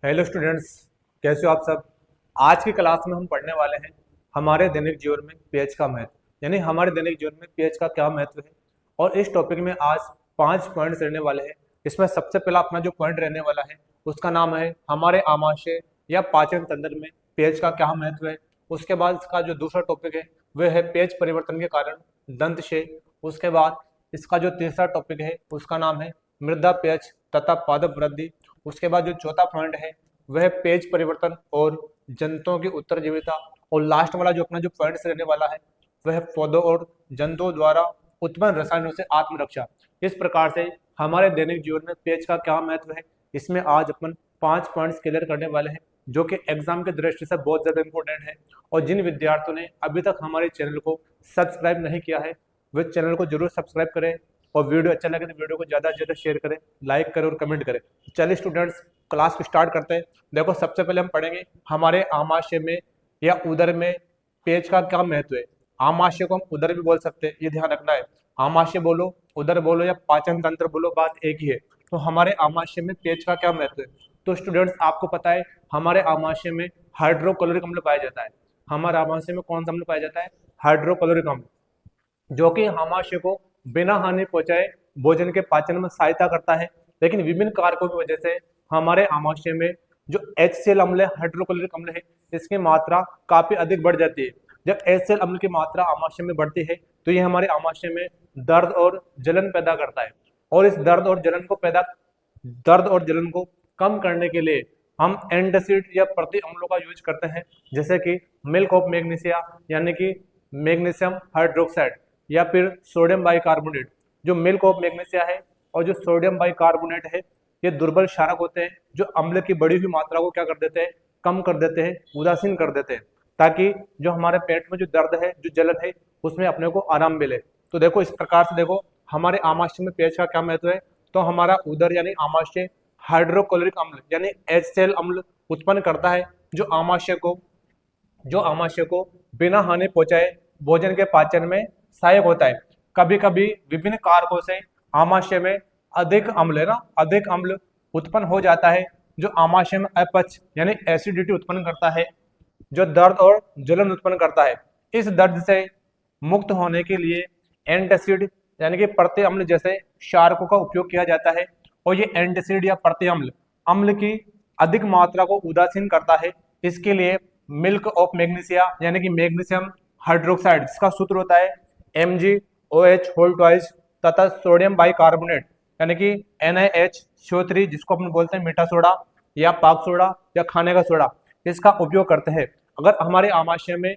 Hello students, कैसे हो आप सब। आज की क्लास में हम पढ़ने वाले हैं हमारे दैनिक जीवन में पेज का महत्व, यानी हमारे दैनिक जीवन में पेज का क्या महत्व है। और इस टॉपिक में आज 5 पॉइंट्स रहने वाले हैं। इसमें सबसे पहला अपना जो पॉइंट रहने वाला है उसका नाम है हमारे आमाशय या पाचन तंत्र में पेज का क्या महत्व है। उसके बाद इसका जो दूसरा टॉपिक है वह है पेज परिवर्तन के कारण दंतशय। उसके बाद इसका जो तीसरा टॉपिक है उसका नाम है मृदा पेज तथा पादप वृद्धि। उसके बाद जो चौथा पॉइंट है वह पेज परिवर्तन और जंतुओं की उत्तरजीविता। और लास्ट वाला जो अपना जो पॉइंट रहने वाला है वह पौधों और जंतुओं द्वारा उत्पन्न रसायनों से आत्मरक्षा। इस प्रकार से हमारे दैनिक जीवन में पेज का क्या महत्व है, इसमें आज अपन 5 पॉइंट्स क्लियर करने वाले हैं, जो कि एग्जाम की दृष्टि से बहुत ज्यादा इंपॉर्टेंट है। और जिन विद्यार्थियों ने अभी तक हमारे चैनल को सब्सक्राइब नहीं किया है वे चैनल को जरूर सब्सक्राइब करें, और वीडियो अच्छा लगे तो वीडियो को ज़्यादा से ज़्यादा शेयर करें, लाइक करें और कमेंट करें। चलिए स्टूडेंट्स, क्लास को स्टार्ट करते हैं। देखो, सबसे पहले हम पढ़ेंगे हमारे आमाशय में या उदर में पेज का क्या महत्व है। आमाशय को हम उदर भी बोल सकते हैं, ये ध्यान रखना है। आमाशय बोलो, उदर बोलो या पाचन तंत्र बोलो, बात एक ही है। तो हमारे आमाशय में पेज का क्या महत्व है। तो स्टूडेंट्स, आपको पता है हमारे आमाशय में हाइड्रोक्लोरिक अम्ल पाया जाता है। हमारे आमाशय में कौन सा अम्ल पाया जाता है? हाइड्रोक्लोरिक अम्ल, जो कि आमाशय को बिना हानि पहुंचाए भोजन के पाचन में सहायता करता है। लेकिन विभिन्न कारकों की वजह से हमारे आमाशय में जो HCl अम्ल है, हाइड्रोक्लोरिक अम्ल है, इसकी मात्रा काफी अधिक बढ़ जाती है। जब HCl अम्ल की मात्रा आमाशय में बढ़ती है तो ये हमारे आमाशय में दर्द और जलन पैदा करता है। और इस दर्द और जलन को कम करने के लिए हम एंटासिड या प्रति अम्लों का यूज करते हैं, जैसे कि मिल्क ऑफ मैग्नीशिया, यानी कि मैग्नीशियम हाइड्रोक्साइड, या फिर सोडियम बाइकार्बोनेट। जो मिल्क ऑफ मैग्नीशिया है और जो सोडियम बाइकार्बोनेट है, ये दुर्बल क्षारक होते हैं जो अम्ल की बढ़ी हुई मात्रा को क्या कर देते हैं? कम कर देते हैं, उदासीन कर देते हैं, ताकि जो हमारे पेट में जो दर्द है, जो जलन है, उसमें अपने को आराम मिले। तो देखो, इस प्रकार से देखो हमारे आमाशय में पेज का क्या महत्व है। तो हमारा उदर यानी आमाशय हाइड्रोक्लोरिक अम्ल यानी HCl अम्ल उत्पन्न करता है, जो आमाशय को बिना हानि पहुंचाए भोजन के पाचन में सहायक होता है। कभी कभी विभिन्न कारकों से आमाशय में अधिक अम्ल उत्पन्न हो जाता है, जो आमाशय में अपच यानी एसिडिटी उत्पन्न करता है, जो दर्द और जलन उत्पन्न करता है। इस दर्द से मुक्त होने के लिए एंटासिड यानी कि प्रति अम्ल जैसे क्षारकों का उपयोग किया जाता है। और ये एंटासिड या प्रति अम्ल की अधिक मात्रा को उदासीन करता है। इसके लिए मिल्क ऑफ मैग्नीशिया यानी कि मैग्नीशियम हाइड्रोक्साइड, जिसका सूत्र होता है MgOH होल ट्वाइस, तथा सोडियम बाइकार्बोनेट यानी कि NaHCO3, जिसको अपन बोलते हैं मीठा सोडा या पाक सोडा या खाने का सोडा, इसका उपयोग करते हैं। अगर हमारे आमाशय में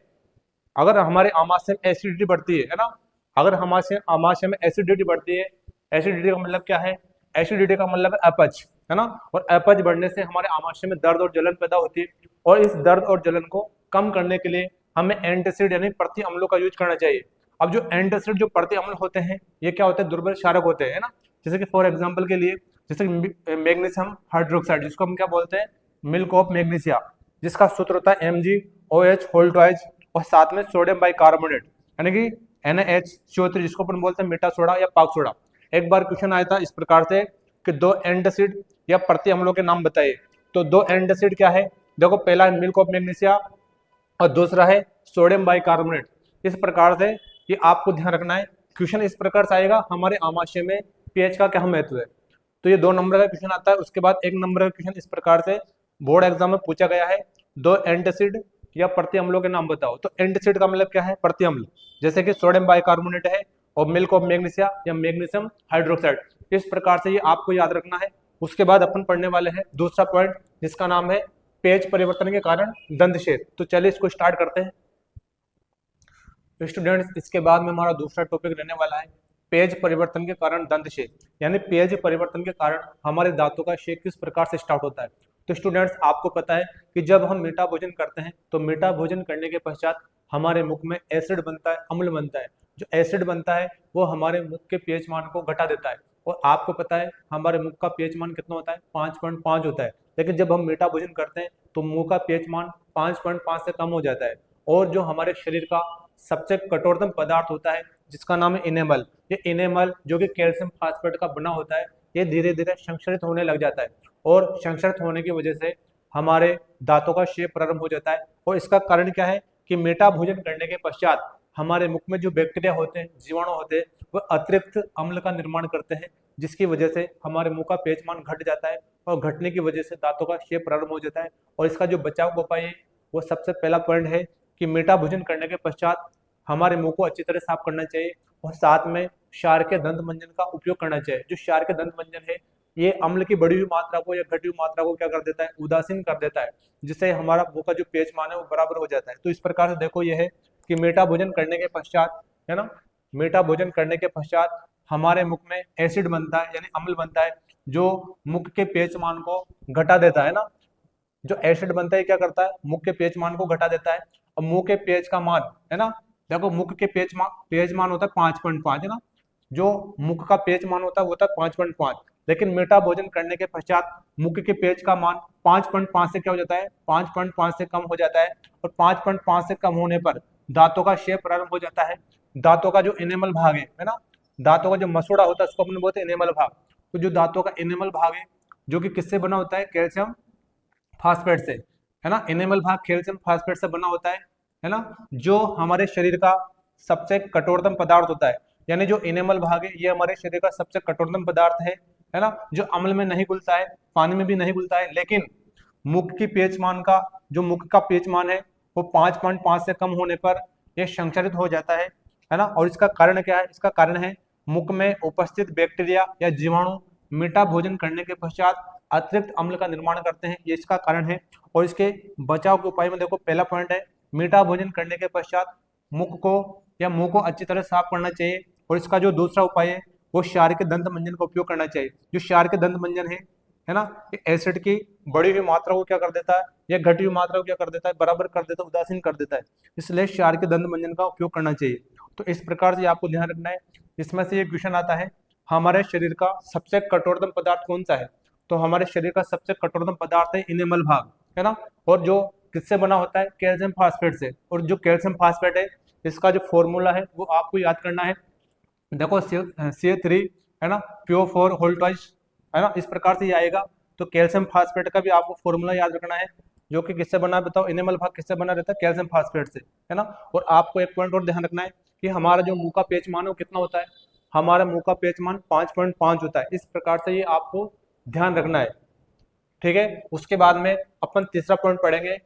एसिडिटी बढ़ती है ना, अगर हमारे आमाशय में एसिडिटी बढ़ती है, एसिडिटी का मतलब क्या है? एसिडिटी का मतलब है अपच, है ना। और अपच बढ़ने से हमारे आमाशय में दर्द और जलन पैदा होती है, और इस दर्द और जलन को कम करने के लिए हमें एंटासिड यानी प्रति अम्लों का यूज करना चाहिए। अब जो एंटासिड जो प्रति अम्ल होते हैं, ये क्या होते हैं? दुर्बल क्षारक होते हैं, ना। जैसे कि फॉर एग्जांपल के लिए, जैसे मैग्नीशियम हाइड्रोक्साइड, जिसको हम क्या बोलते हैं? मिल्क ऑफ मैग्नीशिया, जिसका सूत्र होता है MgOH होल ट्वाइस, और साथ में सोडियम बाइकार्बोनेट यानी कि NaHCO3, जिसको अपन बोलते हैं मीठा सोडा या पाक सोडा। एक बार क्वेश्चन आया था इस प्रकार से कि दो एंटासिड या प्रति अम्लों के नाम बताइए। तो दो एंटासिड क्या है? देखो, पहला है मिल्क ऑफ मैग्नीशिया और दूसरा है सोडियम बाइकार्बोनेट। इस प्रकार से ये आपको ध्यान रखना है। क्वेश्चन इस प्रकार से आएगा, हमारे आमाशय में पीएच का क्या महत्व है। तो ये 2 नंबर का क्वेश्चन आता है। उसके बाद 1 नंबर का क्वेश्चन इस प्रकार से बोर्ड एग्जाम में पूछा गया है, दो एंटासिड या प्रति अम्लों के नाम बताओ। तो एंटासिड का मतलब क्या है? प्रति अम्ल, जैसे कि सोडियम बाइकार्बोनेट है और मिल्क ऑफ मैग्नीशिया या मैग्नीशियम हाइड्रोक्साइड। इस प्रकार से ये आपको याद रखना है। उसके बाद अपन पढ़ने वाले हैं दूसरा पॉइंट, जिसका नाम है पेज परिवर्तन के कारण दंतशेद। तो चलिए इसको स्टार्ट करते हैं। तो स्टूडेंट्स, इसके बाद में हमारा दूसरा टॉपिक रहने वाला है पेज परिवर्तन के कारण दंतशेद, यानी पेज परिवर्तन के कारण हमारे दांतों का शेद किस प्रकार से स्टार्ट होता है। तो स्टूडेंट्स, आपको पता है कि जब हम मीठा भोजन करते हैं तो मीठा भोजन करने के पश्चात हमारे मुख में एसिड बनता है, अम्ल बनता है। जो एसिड बनता है वो हमारे मुख के पीएच मान को घटा देता है। और आपको पता है हमारे मुख का पीएच मान कितना होता है? 5.5 होता है। लेकिन जब हम मीठा भोजन करते हैं तो मुंह का पीएच मान 5.5 से कम हो जाता है। और जो हमारे शरीर का सबसे कठोरतम पदार्थ होता है, जिसका नाम है इनेमल, ये इनेमल जो कि कैल्शियम फास्फेट का बना होता है, ये धीरे धीरे संक्षरित होने लग जाता है। और संक्षरित होने की वजह से हमारे दांतों का शेप प्रारंभ हो जाता है। और इसका कारण क्या है कि मीठा भोजन करने के पश्चात हमारे मुख में जो बैक्टीरिया होते हैं, जीवाणु होते हैं, वह अतिरिक्त अम्ल का निर्माण करते हैं, जिसकी वजह से हमारे मुंह का pH मान घट जाता है और घटने की वजह से दांतों का शेप प्रारंभ हो जाता है। और इसका जो बचाव का उपाय है वो सबसे पहला पॉइंट है कि मीठा भोजन करने के पश्चात हमारे मुंह को अच्छी तरह साफ करना चाहिए और साथ में क्षार के दंत मंजन का उपयोग करना चाहिए। जो क्षार के दंत मंजन है ये अम्ल की बढ़ी हुई मात्रा को या घटी हुई मात्रा को क्या कर देता है, उदासीन कर देता है, जिससे हमारा मुंह का जो pH मान है वो बराबर हो जाता है। तो इस प्रकार से देखो यह है कि मीठा भोजन करने के पश्चात, है ना, मीठा भोजन करने के पश्चात हमारे मुख में एसिड बनता है यानी अम्ल बनता है, जो मुख के pH मान को घटा देता है ना। जो एसिड बनता है क्या करता है, मुख के pH मान को घटा देता है। और मुंह के pH का मान, है ना, देखो मुख के pH मान होता है 5.5, है ना, जो मुख का pH मान होता है वो होता है 5.5। लेकिन मीठा भोजन करने के पश्चात मुख के pH का मान 5.5 से क्या हो जाता है, 5.5 से कम हो जाता है। और 5.5 से कम होने पर दांतों का शेप प्रारंभ हो जाता है। दांतों का जो इनेमल भाग है ना, दांतों का जो मसूड़ा होता है उसको अपन बोलते हैं इनेमल भाग। तो जो दांतों का इनेमल भाग है जो कि किससे बना होता है, कैल्शियम फास्फेट से, है ना, इनेमल भाग कैल्शियम फास्फेट से बना होता है ना, जो हमारे शरीर का सबसे कठोरतम पदार्थ होता है। यानी जो इनेमल भाग है ये हमारे शरीर का सबसे कठोरतम पदार्थ है ना, जो अम्ल में नहीं घुलता है, पानी में भी नहीं घुलता है। लेकिन मुख की pH मान का, जो मुख का pH मान है वो 5.5 से कम होने पर यह संक्षारित हो जाता है ना। और इसका कारण क्या है, इसका कारण है मुख में उपस्थित बैक्टीरिया या जीवाणु मीठा भोजन करने के पश्चात अतिरिक्त अम्ल का निर्माण करते हैं, ये इसका कारण है। और इसके बचाव के उपाय में देखो पहला पॉइंट है मीठा भोजन करने के पश्चात मुख को या मुंह को अच्छी तरह साफ करना चाहिए। और इसका जो दूसरा उपाय है वो क्षार के दंत मंजन का उपयोग करना चाहिए। जो क्षार के दंत मंजन है ना, ये एसिड की बढ़ी हुई मात्रा को क्या कर देता है या घटी हुई मात्रा को क्या कर देता है, बराबर कर देता है, उदासीन कर देता है। इसलिए क्षार के दंत मंजन का उपयोग करना चाहिए। तो इस प्रकार से आपको ध्यान रखना है। इसमें से ये क्वेश्चन आता है हमारे शरीर का सबसे कठोरतम पदार्थ कौन सा है, तो हमारे शरीर का सबसे कठोरतम पदार्थ है इनेमल भाग, है ना। और जो किससे बना होता है, कैल्शियम फास्फेट से। और जो कैल्शियम फास्फेट है इसका जो फॉर्मूला है वो आपको याद करना है। देखो CH3, है ना, PO4 होल ट्वाइस, है ना, इस प्रकार से ये आएगा। तो कैल्शियम फास्फेट का भी आपको फॉर्मूला याद रखना है, जो कि किससे बना है बताओ, इनेमल भाग किससे बना रहता है, कैल्शियम फास्फेट से, है ना। और आपको एक पॉइंट और ध्यान रखना है कि हमारा जो मुंह का pH मान है वो कितना होता है, हमारा मुंह का pH मान 5.5 होता है। इस प्रकार से ये आपको ध्यान रखना है, ठीक है। उसके बाद में अपन तीसरा पॉइंट पढ़ेंगे।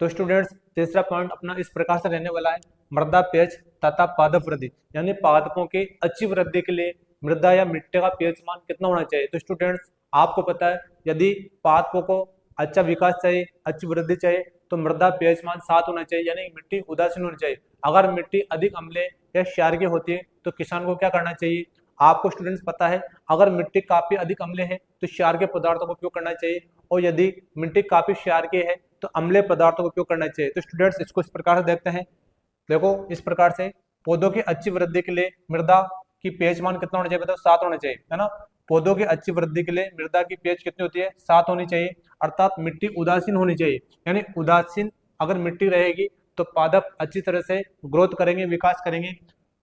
तो स्टूडेंट्स तीसरा पॉइंट अपना इस प्रकार से रहने वाला है, मृदा pH तथा पादप वृद्धि, यानी पादपों की अच्छी वृद्धि के लिए मृदा या मिट्टी का pH मान कितना होना चाहिए। तो स्टूडेंट्स आपको पता है यदि पादपों को अच्छा विकास चाहिए, अच्छी वृद्धि चाहिए, तो मृदा pH मान 7 होना चाहिए, यानी मिट्टी उदासीन होनी चाहिए। अगर मिट्टी अधिक अम्लीय या क्षारीय होती है तो किसान को क्या करना चाहिए, आपको स्टूडेंट्स पता है अगर मिट्टी काफी अधिक अम्लीय है तो क्षार के पदार्थों का उपयोग करना चाहिए, और यदि मिट्टी काफी क्षारीय है तो अम्लीय पदार्थों का उपयोग करना चाहिए। तो स्टूडेंट्स इसको इस प्रकार से देखते हैं। देखो इस प्रकार से पौधों की अच्छी वृद्धि के लिए मृदा की pH मान कितना होना चाहिए बताओ, 7 होना चाहिए, है ना। पौधों की अच्छी वृद्धि के लिए मृदा की pH कितनी होती है, 7 होनी चाहिए। अर्थात मिट्टी उदासीन होनी चाहिए, यानी उदासीन अगर मिट्टी रहेगी तो पादप अच्छी तरह से ग्रोथ करेंगे, विकास करेंगे।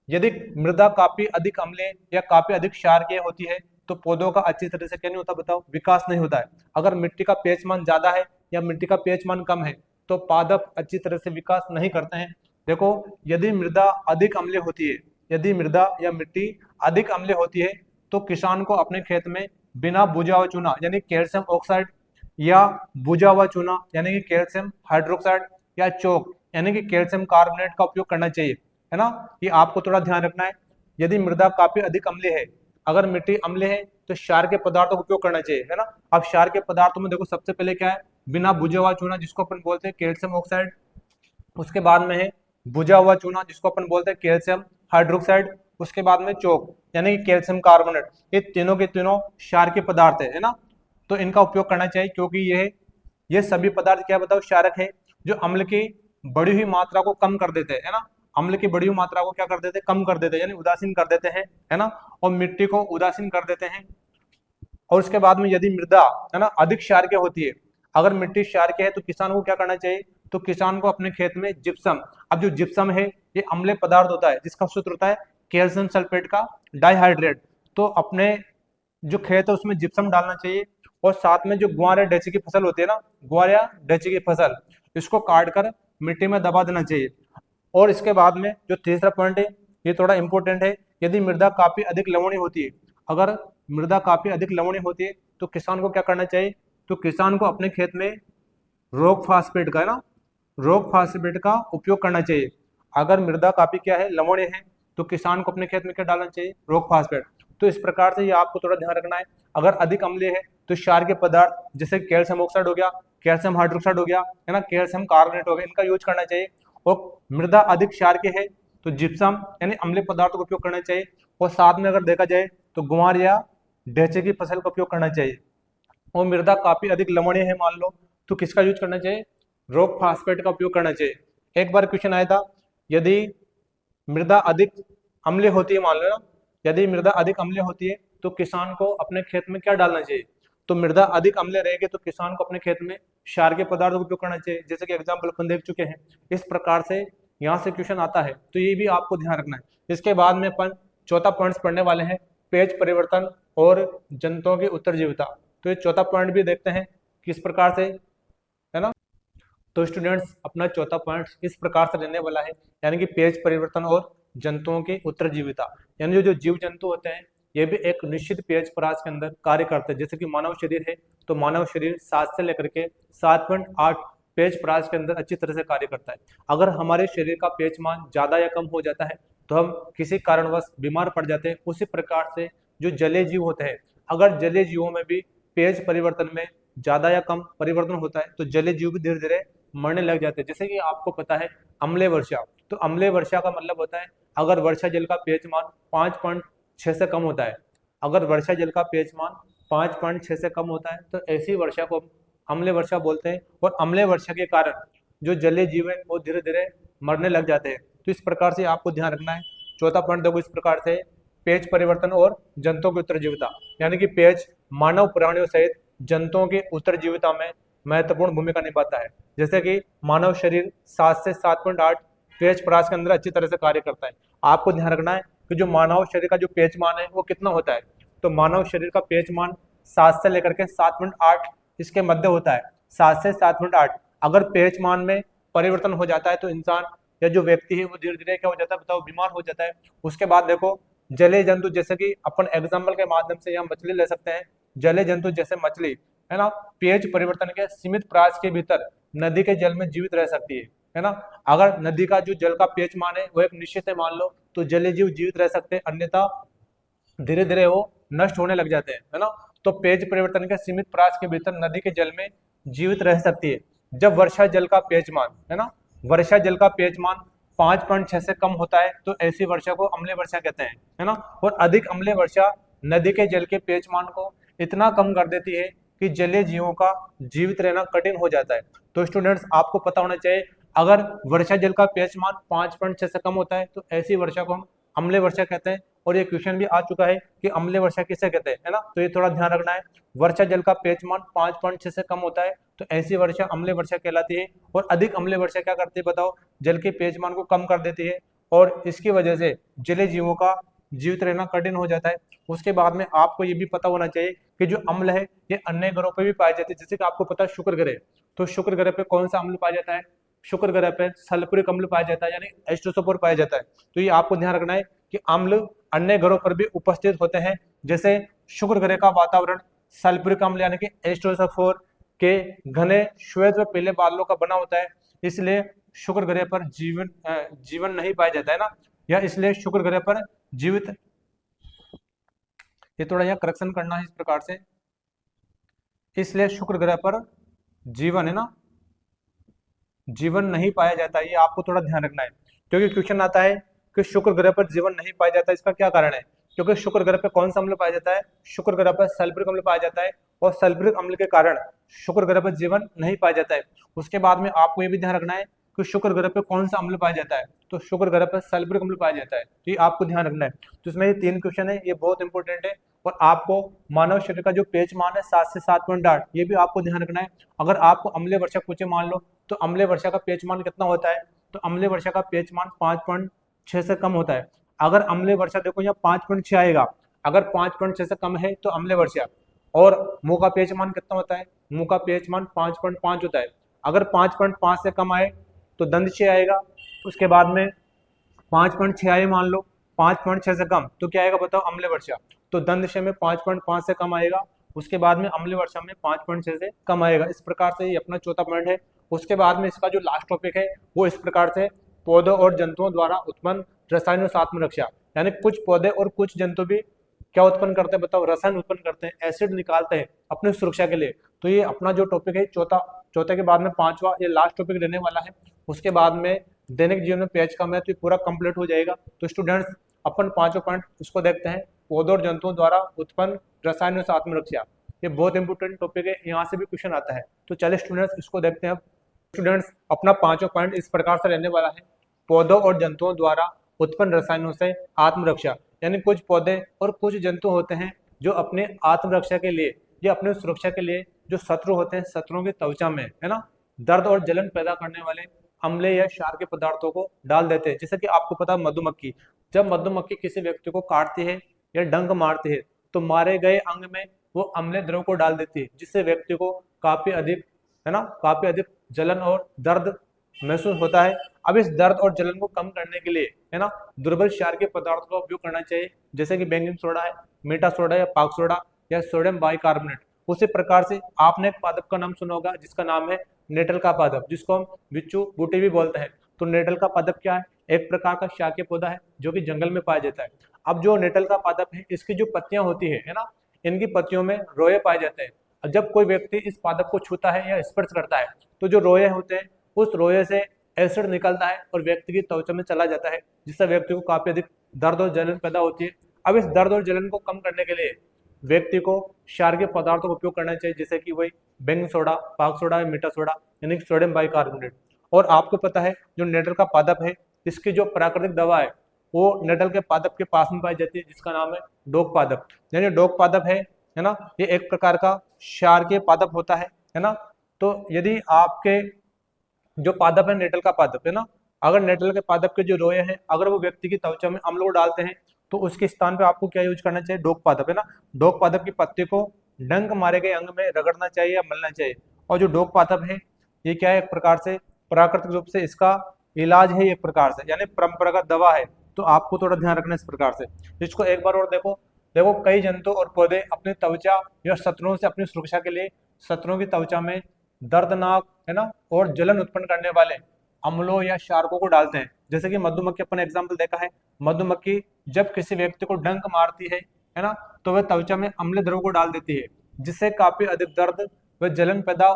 यदि मृदा काफी अधिक अम्लीय या काफी अधिक क्षारीय होती है तो पौधों का अच्छी तरह से क्या नहीं होता बताओ, विकास नहीं होता है। अगर मिट्टी का pH मान ज्यादा है या मिट्टी का pH मान कम है तो पादप अच्छी तरह से विकास नहीं करते हैं। देखो यदि मृदा अधिक अम्लीय होती है, यदि मृदा या मिट्टी अधिक अम्लीय होती है तो किसान को अपने खेत में बिना बुझा हुआ चूना यानी कैल्शियम ऑक्साइड या बुझा हुआ चूना यानी कि कैल्शियम हाइड्रोक्साइड या चौक यानी कि कैल्शियम कार्बोनेट का उपयोग करना चाहिए, है ना। ये आपको थोड़ा ध्यान रखना है। यदि मृदा काफी अधिक अम्लीय है, अगर मिट्टी अम्लीय है तो क्षार के पदार्थों का उपयोग करना चाहिए, है ना। अब क्षार के पदार्थों में देखो सबसे पहले क्या है, बिना बुझा हुआ चूना जिसको अपन बोलते हैं कैल्शियम ऑक्साइड, उसके बाद में है बुझा हुआ चूना जिसको अपन बोलते हैं कैल्शियम हाइड्रोक्साइड, उसके बाद में चौक यानी कि कैल्शियम कार्बोनेट। ये तीनों के तीनों क्षार के पदार्थ है ना। तो इनका उपयोग करना चाहिए क्योंकि ये सभी पदार्थ क्या बताओ, क्षारक है, जो अम्ल की बढ़ी हुई मात्रा को कम कर देते हैं, है ना। अम्ल की बढ़ी हुई मात्रा को क्या कर देते हैं, कम कर देते हैं, यानी उदासीन कर देते हैं, है ना। और मिट्टी को उदासीन कर देते हैं। और उसके बाद में यदि मृदा, है ना, अधिक क्षारीय होती है, अगर मिट्टी क्षारीय है तो किसान को क्या करना चाहिए, तो किसान को अपने खेत में जिप्सम, अब जो जिप्सम है ये अम्लीय पदार्थ होता है जिसका सूत्र होता है कैल्शियम सल्फेट का डाइहाइड्रेट। तो अपने जो खेत है उसमें जिप्सम डालना चाहिए। और साथ में जो ग्वार या डेचे की फसल होती है ना, ग्वार या डेचे की फसल, इसको काट कर मिट्टी में दबा देना चाहिए। और इसके बाद में जो तीसरा पॉइंट है, ये थोड़ा इंपॉर्टेंट है, यदि मृदा काफी अधिक लवणीय होती है, अगर मृदा काफी अधिक लवणीय होती है तो किसान को क्या करना चाहिए, तो किसान को अपने खेत में रॉक फास्फेट का, है ना, रॉक फास्फेट का उपयोग करना चाहिए। अगर मृदा काफी क्या है, लवणीय है, तो किसान को अपने खेत में क्या डालना चाहिए, रॉक फास्फेट। तो इस प्रकार से ये आपको थोड़ा ध्यान रखना है। अगर अधिक अम्लीय है तो क्षार के पदार्थ जैसे कैल्शियम ऑक्साइड हो गया, कैल्शियम हाइड्रोक्साइड हो गया, है ना, कैल्शियम कार्बोनेट हो गया, इनका यूज करना चाहिए। और मृदा अधिक क्षार के है तो जिप्सम यानी अम्लीय पदार्थों का उपयोग करना चाहिए। और साथ में अगर देखा जाए तो ग्वार या ढेचे की फसल का उपयोग करना चाहिए। और मृदा काफी अधिक लवणीय है मान लो, तो किसका यूज करना चाहिए, रॉक फास्फेट का उपयोग करना चाहिए। एक बार क्वेश्चन आया था, यदि मृदा अधिक अम्लीय होती है, मान लो ना, यदि मृदा अधिक अम्लीय होती है तो किसान को अपने खेत में क्या डालना चाहिए, तो मृदा अधिक अम्लीय रहेगी तो किसान को अपने खेत में क्षार के पदार्थों का उपयोग करना चाहिए, जैसे कि एग्जाम्पल अपन देख चुके हैं। इस प्रकार से यहाँ से क्वेश्चन आता है, तो ये भी आपको ध्यान रखना है। इसके बाद में अपन चौथा पॉइंट पढ़ने वाले हैं, पेज परिवर्तन और जंतुओं की उत्तरजीविता। तो ये चौथा पॉइंट भी देखते हैं किस प्रकार से, है ना। तो स्टूडेंट्स अपना चौथा पॉइंट इस प्रकार से रहने वाला है, यानी कि पेज परिवर्तन और जंतुओं की उत्तरजीविता। यानी जो जीव जंतु होते हैं ये भी एक निश्चित पेज परास के अंदर कार्य करते हैं। जैसे कि मानव शरीर है, तो मानव शरीर 7 से लेकर के 7.8 पेज परास के अंदर अच्छी तरह से कार्य करता है। अगर हमारे शरीर का पेज मान ज्यादा या कम हो जाता है तो हम किसी कारणवश बीमार पड़ जाते हैं। उसी प्रकार से जो जलीय जीव होते हैं, अगर जलीय जीवों में भी पेज परिवर्तन में ज्यादा या कम परिवर्तन होता है तो जलीय जीव भी धीरे धीरे मरने लग जाते हैं। जैसे कि आपको पता है अम्लीय वर्षा, तो अम्लीय वर्षा का मतलब होता है अगर वर्षा जल का पीएच मान 5.6 से कम होता है, अगर वर्षा जल का पीएच मान 5.6 से कम होता है तो ऐसी वर्षा को अम्लीय वर्षा बोलते हैं। और अम्लीय वर्षा के कारण जो जलीय जीव है वो धीरे धीरे मरने लग जाते हैं। तो इस प्रकार से आपको ध्यान रखना है। चौथा पॉइंट देखो इस प्रकार से, पेज परिवर्तन और जंतुओं की उत्तरजीविता, यानी कि पेज मानव प्राणियों सहित जंतुओं की उत्तरजीविता में महत्वपूर्ण भूमिका निभाता है। जैसे कि मानव शरीर 7 से 7.8 पेज परास के अंदर अच्छी तरह से कार्य करता है। आपको ध्यान रखना है कि जो मानव शरीर का जो पेज मान है वो कितना होता है, तो मानव शरीर का पेज मान 7 से लेकर के 7.8 इसके मध्य होता है, 7 से 7.8। अगर पेज मान में परिवर्तन हो जाता है तो इंसान या जो व्यक्ति है वो धीरे धीरे क्या हो जाता है बताओ, बीमार हो जाता है। उसके बाद देखो जलीय जंतु, जैसे कि अपन एग्जाम्पल के माध्यम से यहाँ मछली ले सकते हैं। जलीय जंतु जैसे मछली, है ना, पेज परिवर्तन के सीमित प्राच के भीतर नदी के जल में जीवित रह सकती है ना। अगर नदी का जो जल का पीएच मान है वो एक निश्चित है मान लो, तो जलीय जीव जीवित रह सकते हैं, अन्यथा धीरे धीरे वो नष्ट होने लग जाते हैं, है ना। तो पेज परिवर्तन के सीमित प्राच के भीतर नदी के जल में जीवित रह सकती है। जब वर्षा जल का पीएच मान, है ना, वर्षा जल का पीएच मान 5.6 से कम होता है तो ऐसी वर्षा को अम्लीय वर्षा कहते हैं, है ना। और अधिक अम्लीय वर्षा नदी के जल के पीएच मान को इतना कम कर देती है कि जलीय जीवों का जीवित रहना कठिन हो जाता है। तो स्टूडेंट्स आपको पता होना चाहिए, अगर वर्षा जल का पीएच मान 5.6 से कम होता है तो ऐसी वर्षा को हम अम्लीय वर्षा कहते हैं। और ये क्वेश्चन भी आ चुका है कि अम्लीय वर्षा किसे कहते हैं, है ना। तो ये थोड़ा ध्यान रखना है, वर्षा जल का पीएच मान 5.6 से कम होता है तो ऐसी वर्षा अम्लीय वर्षा कहलाती है। और अधिक अम्लीय वर्षा क्या करती है बताओ, जल के पीएच मान को कम कर देती है और इसकी वजह से जलीय जीवों का जीवित रहना कठिन हो जाता है। उसके बाद में आपको ये भी पता होना चाहिए कि जो अम्ल है ये अन्य ग्रहों पर भी पाए जाते हैं। जैसे कि आपको पता है शुक्र ग्रह, तो शुक्र ग्रह पे कौन सा अम्ल पाया जाता है, शुक्र ग्रह पे सल्फ्यूरिक अम्ल पाया जाता है, यानी H2SO4 पाया जाता है। तो ये आपको ध्यान रखना है कि अम्ल अन्य ग्रहों पर भी उपस्थित होते हैं। जैसे शुक्र ग्रह का वातावरण सल्फ्यूरिक अम्ल यानी कि H2SO4 के घने श्वेत व पीले बादलों का बना होता है, इसलिए शुक्र ग्रह पर जीवन नहीं पाया जाता है ना, या इसलिए शुक्र ग्रह पर जीवित, ये थोड़ा यहाँ करेक्शन करना है इस प्रकार से, इसलिए शुक्र ग्रह पर जीवन, है ना, जीवन नहीं पाया जाता है। ये आपको थोड़ा ध्यान रखना है, क्योंकि क्वेश्चन आता है कि शुक्र ग्रह पर जीवन नहीं पाया जाता, इसका क्या कारण है। क्योंकि शुक्र ग्रह पर कौन सा अम्ल पाया जाता है, शुक्र ग्रह पर सल्फ्यूरिक अम्ल पाया जाता है और सल्फ्यूरिक अम्ल के कारण शुक्र ग्रह पर जीवन नहीं पाया जाता है। उसके बाद में आपको ये भी ध्यान रखना है कि शुक्र ग्रह पर कौन सा अम्ल पाया जाता है, तो शुक्र ग्रह पर सल्फ्यूरिक अम्ल पाया जाता है। तो ये आपको ध्यान रखना है। तो इसमें ये 3 क्वेश्चन है, ये बहुत इंपॉर्टेंट है। और आपको मानव शरीर का जो पीएच मान है 7 से 7.8, ये भी आपको ध्यान रखना है। अगर आपको अम्लीय वर्षा पूछे मान लो, तो अम्लीय वर्षा का पीएच मान कितना होता है, तो अम्लीय वर्षा का पीएच मान 5.6 से कम होता है। अगर अम्लीय वर्षा देखो यहाँ 5.6 आएगा, अगर 5.6 से कम है तो अम्लीय वर्षा, और मुंह का पीएच मान कितना होता है, मुंह का पीएच मान 5.5 होता है। अगर 5.5 से कम आए तो दंत आएगा, उसके बाद में 5.6 आए मान लो, 5.6 से कम तो क्या आएगा बताओ, अम्ल वर्षा। तो दंत में 5.5 से कम आएगा, उसके बाद में अम्ल वर्षा में 5.6 से कम आएगा। इस प्रकार से ये अपना चौथा पॉइंट है। उसके बाद में इसका जो लास्ट टॉपिक है वो इस प्रकार से, पौधों और जंतुओं द्वारा उत्पन्न रसायनों से आत्मरक्षा, यानी कुछ पौधे और कुछ जंतु भी क्या उत्पन्न करते हैं बताओ, रसायन उत्पन्न करते हैं, एसिड निकालते हैं अपनी सुरक्षा के लिए। तो ये अपना जो टॉपिक है चौथा, चौथे के बाद में पांचवा ये लास्ट टॉपिक रहने वाला है। उसके बाद में दैनिक जीवन में पीएच का महत्व पूरा कंप्लीट हो जाएगा। तो स्टूडेंट्स अपन पांचों पॉइंट इसको देखते हैं, पौधों और जंतुओं द्वारा उत्पन्न रसायनों से आत्मरक्षा। ये बहुत इंपॉर्टेंट टॉपिक है, यहाँ से भी क्वेश्चन आता है। तो चलिए स्टूडेंट्स इसको देखते हैं। अब स्टूडेंट्स अपना पांचों पॉइंट इस प्रकार से रहने वाला है, पौधों और जंतुओं द्वारा उत्पन्न रसायनों से आत्मरक्षा, यानी कुछ पौधे और कुछ जंतु होते हैं जो अपने आत्मरक्षा के लिए या अपनी सुरक्षा के लिए जो शत्रु होते हैं, शत्रुओं की त्वचा में है ना दर्द और जलन पैदा करने वाले अम्ले या क्षार के पदार्थों को डाल देते हैं। जैसे कि आपको पता है मधुमक्खी, जब मधुमक्खी किसी व्यक्ति को काटती है या डंक मारती है तो मारे गए अंग में वो अम्लीय द्रव को डाल देती है, जिससे व्यक्ति को काफी अधिक है ना काफी अधिक जलन और दर्द महसूस होता है। अब इस दर्द और जलन को कम करने के लिए है ना दुर्बल क्षार के पदार्थों का उपयोग करना चाहिए, जैसे कि बेकिंग सोडा है, मीठा सोडा या पाक सोडा या सोडियम बाइकार्बोनेट। उसी प्रकार से आपने एक पादप का नाम सुना होगा जिसका नाम है नेटल का पादप, जिसको हम बिच्छू बूटी भी बोलते हैं। तो नेटल का पादप क्या है, एक प्रकार का शाकीय पौधा है जो कि जंगल में पाया जाता है। अब जो नेटल का पादप है इसकी जो पत्तियां होती है ना, इनकी पत्तियों में रोए पाए जाते हैं। जब कोई व्यक्ति इस पादप को छूता है या स्पर्श करता है तो जो रोए होते हैं उस रोए से एसिड निकलता है और व्यक्ति की त्वचा में चला जाता है, जिससे व्यक्ति को काफी अधिक दर्द और जलन पैदा होती है। अब इस दर्द और जलन को कम करने के लिए व्यक्ति को क्षारीय पदार्थों का उपयोग करना चाहिए, जैसे कि वही बेकिंग सोडा, पाक सोडा या मीठा सोडा यानी कि सोडियम बाइकार्बोनेट। और आपको पता है जो नेटल का पादप है इसकी जो प्राकृतिक दवा है वो नेटल के पादप के पास में पाई जाती है, जिसका नाम है डोक पादप। यानी डोक पादप है ना, ये एक प्रकार का क्षारीय पादप होता है ना। तो यदि आपके जो पादप है नेटल का पादप है ना, अगर नेटल के पादप के जो रोए हैं अगर वो व्यक्ति की त्वचा में अम्ल को डालते हैं तो उसके स्थान पे आपको क्या यूज करना चाहिए, डोक पादप है ना। डोक पादप की पत्ती को डंक मारे गए अंग में रगड़ना चाहिए या मलना चाहिए। और जो डोक पादप है ये क्या है, एक प्रकार से प्राकृतिक रूप से इसका इलाज है एक प्रकार से, यानी परंपरागत दवा है। तो आपको थोड़ा ध्यान रखना इस प्रकार से। इसको एक बार और देखो, देखो कई जंतु और पौधे अपनी त्वचा या शत्रुओं से अपनी सुरक्षा के लिए शत्रुओं की त्वचा में दर्दनाक है ना और जलन उत्पन्न करने वाले अम्लों या शार्कों को डालते हैं। जैसे कि मधुमक्खी, अपन एग्जाम्पल देखा है, मधुमक्खी जब किसी व्यक्ति को डंक मारती है ना तो वह त्वचा में अम्ल द्रव को डाल देती है, जिससे काफी अधिक दर्द व जलन पैदा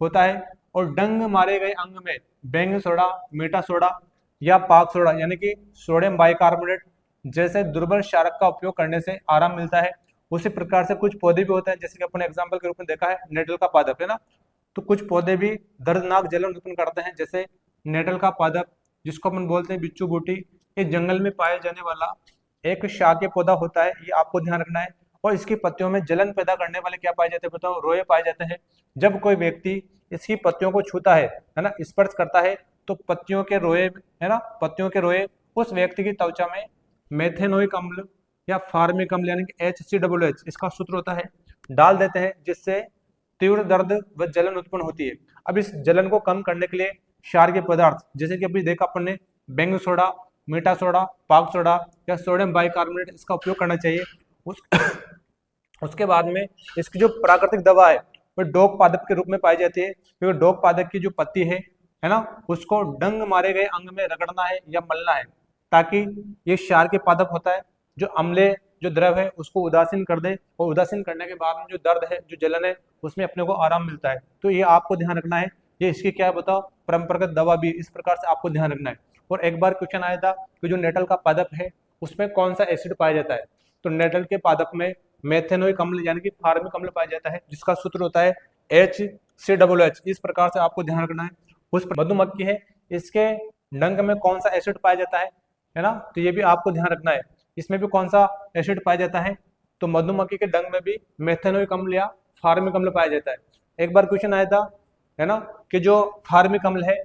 होता है। और डंक मारे गए अंग में बेकिंग सोडा, मीठा सोडा या पाक सोडा यानी कि सोडियम बाइकार्बोनेट जैसे दुर्बल क्षारक का उपयोग करने से आराम मिलता है। उसी प्रकार से कुछ पौधे भी होते हैं, जैसे कि अपन एग्जाम्पल के रूप में देखा है नेटल का पादप है ना, तो कुछ पौधे भी दर्दनाक जलन उत्पन्न करते हैं, जैसे नेटल का पादप जिसको अपन बोलते हैं बिच्छू बूटी। ये जंगल में पाए जाने वाला एक शाकीय पौधा होता है, ये आपको ध्यान रखना है। और इसकी पत्तियों में जलन पैदा करने वाले क्या पाए जाते हैं बताओ, रोए पाए जाते हैं। जब कोई व्यक्ति इसकी पत्तियों को छूता है ना, स्पर्श करता है तो पत्तियों के रोए है ना, पत्तियों के रोए उस व्यक्ति की त्वचा में मेथेनोइक अम्ल या फार्मिक अम्ल यानी कि HCOOH इसका सूत्र होता है, डाल देते हैं, जिससे तीव्र दर्द व जलन उत्पन्न होती है। अब इस जलन को कम करने के लिए क्षारीय पदार्थ जैसे कि अभी देखा अपन ने बेकिंग सोडा, मीठा सोडा, पाक सोडा या सोडियम बाइकार्बोनेट इसका उपयोग करना चाहिए। उसके बाद में इसकी जो प्राकृतिक दवा है वो डोक पादप के रूप में पाई जाती है, क्योंकि डोक पादप की जो पत्ती है ना उसको डंग मारे गए अंग में रगड़ना है या मलना है, ताकि ये क्षार के पादप होता है जो अम्ले जो द्रव है उसको उदासीन कर दे, और उदासीन करने के बाद में जो दर्द है जो जलन है उसमें अपने को आराम मिलता है। तो ये आपको ध्यान रखना है, ये इसकी क्या है बताओ, परंपरागत दवा भी इस प्रकार से आपको ध्यान रखना है। और एक बार क्वेश्चन आया था कि जो नेटल का पादप है उसमें कौन सा एसिड पाया जाता है, तो नेटल के पादप में मेथेनोइक अम्ल यानी कि फार्मिक अम्ल पाया जाता है, जिसका सूत्र होता है HCOOH। इस प्रकार से आपको ध्यान रखना है। उस मधुमक्खी है इसके डंक में कौन सा एसिड पाया जाता है ना, तो ये भी आपको ध्यान रखना है। इसमें भी कौन सा एसिड पाया जाता है, तो मधुमक्खी के डंक में भी मेथेनोइक अम्ल या फार्मिक अम्ल पाया जाता है। एक बार क्वेश्चन आया था है ना कि जो फार्मिक अम्ल है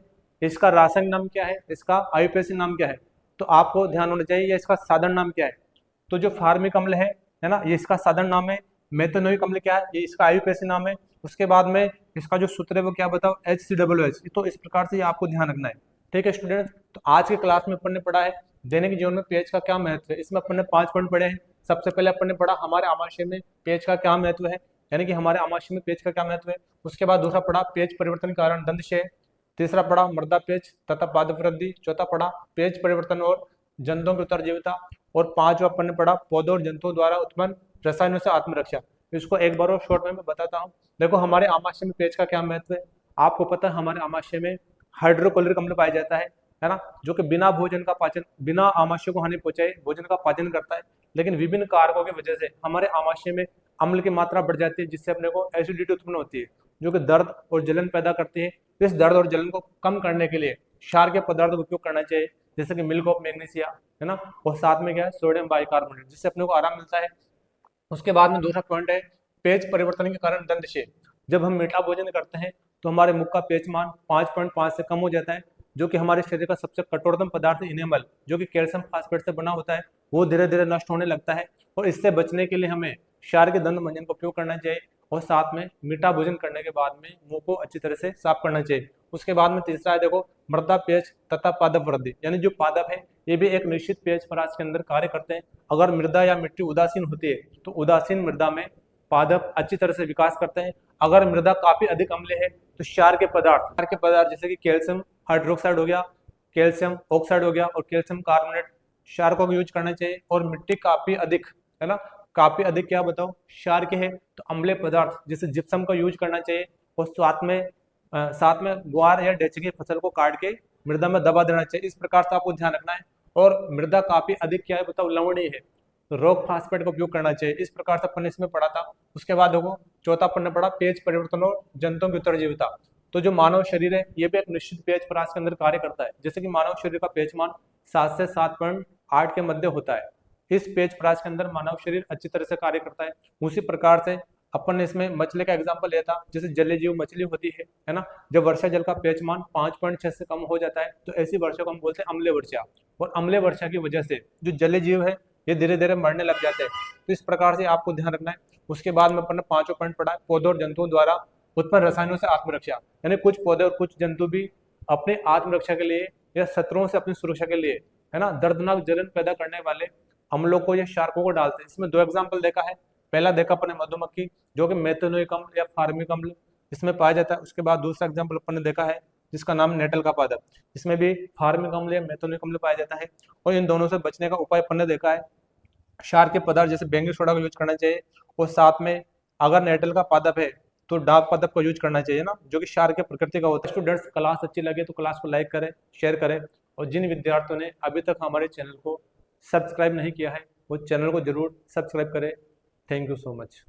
इसका रासायनिक नाम क्या है, इसका आयुर्वेदिक नाम क्या है, तो आपको ध्यान होना चाहिए या इसका साधारण नाम क्या है। तो जो फार्मिक अम्ल है ना, ये इसका साधारण नाम है मेथनोइक अम्ल क्या है, ये इसका आयु कैसे नाम है, उसके बाद में इसका जो सूत्र है वो क्या बताओ, HCOOH। तो इस प्रकार से ये आपको ध्यान रखना है। ठीक है स्टूडेंट, तो आज की क्लास में अपन ने पढ़ा है दैनिक जीवन में पेज का क्या महत्व है। इसमें अपन ने 5 पॉइंट पढ़े हैं। सबसे पहले अपन ने पढ़ा हमारे आमाशय में पेज का क्या महत्व है, यानी कि हमारे आमाशय में पेज का क्या महत्व है। उसके बाद दूसरा पढ़ा पेज परिवर्तन के कारण दंतक्षय। तीसरा पढ़ा मृदा पेज तथा पादप वृद्धि। चौथा पढ़ा पेज परिवर्तन और जंतुओं की उत्तरजीविता। और पांचवा अपन ने पढ़ा पौधों और जंतुओं द्वारा उत्पन्न रसायनों से आत्मरक्षा। इसको एक बार और शॉर्ट में मैं बताता हूँ। देखो हमारे आमाशय में पेज का क्या महत्व है। आपको पता है हमारे आमाशय में हाइड्रोक्लोरिक अम्ल पाया जाता है ना, जो कि बिना भोजन का पाचन, बिना आमाशय को हानि पहुंचाए भोजन का पाचन करता है। लेकिन विभिन्न कारकों की वजह से हमारे आमाशय में अम्ल की मात्रा बढ़ जाती है, जिससे अपने को एसिडिटी उत्पन्न होती है, जो कि दर्द और जलन पैदा करती है। इस दर्द और जलन को कम करने के लिए क्षार के पदार्थों का उपयोग करना चाहिए, जैसे कि मिल्क ऑफ मैग्नीशिया, है ना, और साथ में क्या है सोडियम बाइकार्बोनेट, जिससे अपने को आराम मिलता है। उसके बाद में दूसरा पॉइंट है पेज परिवर्तन के कारण दंतक्षय। जब हम मीठा भोजन करते हैं तो हमारे मुख का पेच मान 5.5 से कम हो जाता है, जो कि हमारे शरीर का सबसे कठोरतम पदार्थ इनेमल, जो कि कैल्शियम फास्फेट से बना होता है, वो धीरे धीरे नष्ट होने लगता है। और इससे बचने के लिए हमें क्षार के दंत मंजन का उपयोग करना चाहिए, और साथ में मीठा भोजन करने के बाद में मुंह को अच्छी तरह से साफ करना चाहिए। उसके बाद में तीसरा है देखो मृदा पेज तथा पादप वृद्धि, यानी जो पादप है ये भी एक निश्चित पेज परास के अंदर कार्य करते हैं। अगर मृदा या मिट्टी उदासीन होती है तो उदासीन मृदा में पादप अच्छी तरह से विकास करते हैं। अगर मृदा काफी अधिक अम्लीय है तो क्षार के पदार्थ जैसे कि कैल्शियम हाइड्रोक्साइड हो गया, कैल्शियम ऑक्साइड हो गया और कैल्शियम कार्बोनेट क्षारकों का यूज करना चाहिए। और मिट्टी काफी अधिक, है ना, काफी अधिक क्या बताओ क्षार के है तो अम्लीय पदार्थ जैसे जिप्सम का यूज करना चाहिए। और साथ में ग्वार या डेचे की फसल को काट के मृदा में दबा देना चाहिए। इस प्रकार से आपको ध्यान रखना है। और मृदा काफी अधिक क्या है बताओ लवणीय है तो रॉक फास्फेट का उपयोग करना चाहिए। इस प्रकार से अपन ने इसमें पढ़ा था। उसके बाद देखो चौथा अपन ने पढ़ा पेज परिवर्तन और जंतुओं की उत्तरजीविता। तो जो मानव शरीर है ये भी एक निश्चित पेज परास के अंदर कार्य करता है। जैसे कि मानव शरीर का पेजमान 7 से 7.8 के मध्य होता है। इस पेज परास के अंदर मानव शरीर अच्छी तरह से कार्य करता है। उसी प्रकार से अपन ने इसमें मछली का एग्जाम्पल लिया था, जैसे जलीय जीव मछली होती है ना, जब वर्षा जल का पेजमान 5.6 से कम हो जाता है तो ऐसी वर्षा को हम बोलते हैं अम्लीय वर्षा। और अम्लीय वर्षा की वजह से जो जलीय जीव है ये धीरे धीरे मरने लग जाते हैं। तो इस प्रकार से आपको ध्यान रखना है। उसके बाद में अपन ने पांचों पॉइंट पढ़ा पौधों और जंतुओं द्वारा उत्पन्न रसायनों से आत्मरक्षा, यानी कुछ पौधे और कुछ जंतु भी अपने आत्मरक्षा के लिए या शत्रुओं से अपनी सुरक्षा के लिए, है ना, दर्दनाक जलन पैदा करने वाले अम्लों को या शार्कों को डालते हैं। इसमें दो एग्जाम्पल देखा है। पहला देखा अपन ने मधुमक्खी, जो कि मेथनोइक अम्ल या फार्मिक अम्ल इसमें पाया जाता है। उसके बाद दूसरा एग्जाम्पल अपन ने देखा है जिसका नाम नेटल का पादप, इसमें भी फार्मिक अम्ल या मेथनोइक अम्ल पाया जाता है। और इन दोनों से बचने का उपाय अपन ने देखा है क्षार के पदार्थ जैसे बेकिंग सोडा का यूज करना चाहिए। और साथ में अगर नेटल का पादप है तो डाक पादप का यूज करना चाहिए ना, जो कि क्षार के प्रकृति का होता है। स्टूडेंट्स क्लास अच्छी लगे तो क्लास को लाइक करें, शेयर करें। और जिन विद्यार्थियों ने अभी तक हमारे चैनल को सब्सक्राइब नहीं किया है वो चैनल को जरूर सब्सक्राइब करें। Thank you so much.